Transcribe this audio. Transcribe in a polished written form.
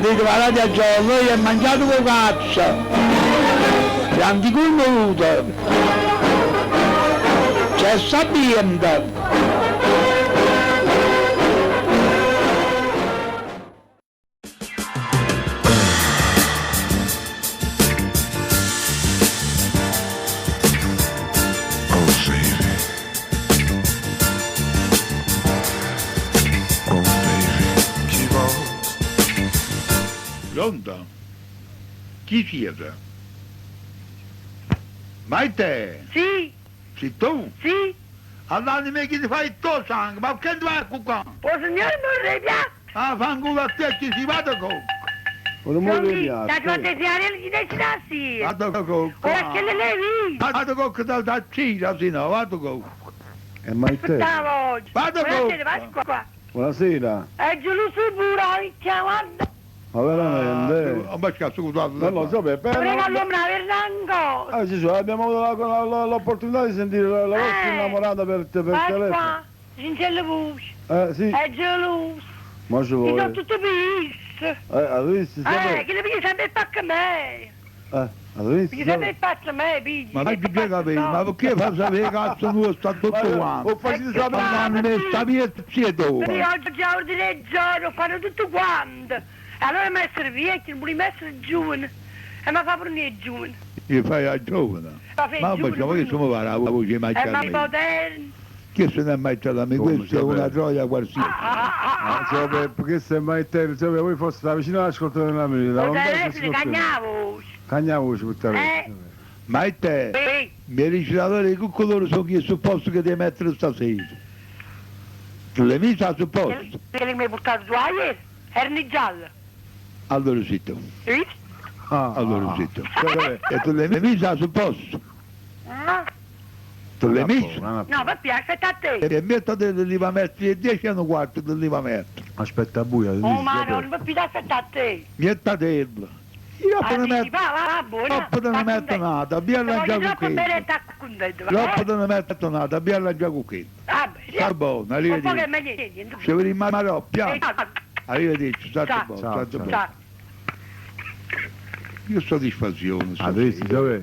Vedete, guardate a giorno, io ho mangiato con cazzo. Gli antichi voluto. C'è sapiente. Pronto? Chi siete? Maite? Sì, Sei tu? sì, All'anime che ti fai il tuo sangue, ma che ti vai qua? o signore vorrei piatto. Ah, fanculo a te che si vada con. Pronti, da quantizzare gli destinassi. Vado con. Ora che le levi. Vado con da Cina, sì no, vado con. Ma il te? Aspettavo. Vado Buonasera, con. vai qua. Buonasera. È giù su pure, chiamando. Ma veramente? Ma cazzo, Non lo so, Vorrei Peppe. allora verranno. Gesù, abbiamo avuto l'opportunità di sentire la vostra innamorata per Vai telefono. qua, sincero voce. Sì, È geloso. ma ci Ti do vuole. tutto visto. Adesso Che le pigli sempre il pacco a me. adesso Pigli sempre il pacco a me, pigli. Ma non ti spiega bene, ma perché fa sapere cazzo tuo sta tutto quanto? Ho facile sapere. Ma sta via zitto. Perché oggi già ordine il giorno, fanno tutto quanto. E allora mi essere vecchio, non mi essere giovane. E mi fa prendere giovane. Io fai a giovane. Ma fai Ma giovane, che sono va la voce mai ma chiara? moderno. Che se ne è mai chiara? Come Questa è sapere? una gioia qualsiasi. Cioè, Peppe, che sei mai te? Cioè, voi foste vicino all'ascolto della musica. Lo telefono, cagnavo. Cagnavo, ci buttare. Ma e te? Beh, I miei ricercatori di che colore sono che sul posto che devi mettere stasera? Tu le misi sul posto? che mi hai portato tu ieri? Erano giallo. Allora zitto. Sì? Allora zitto. E tu le misi sul posto? No, Tu le misi? no, per piacere, aspetta a te. E metto dell'IVA metri e 10 hanno quarto dell'IVA metri. Aspetta, buia. Oh, ma non mi piace, aspetta a te. Mietta dello. Io Ah, ne dici, metto. va, buona. Troppo te ne metto nada, via Ti lanciare voglio troppo cucchietto. bene e t'acco contento. Troppo te ne metto nada, via lanciare cucchietto. Vabbè, sì. Sta buono, Un po' che arrivederci. è meglio niente. Se vi rimarrò, piano. Ciao. Arrivederci, state Ciao. buono, Ciao, state ciao. buono. Ciao. Io soddisfazione. Adesso, dov'è?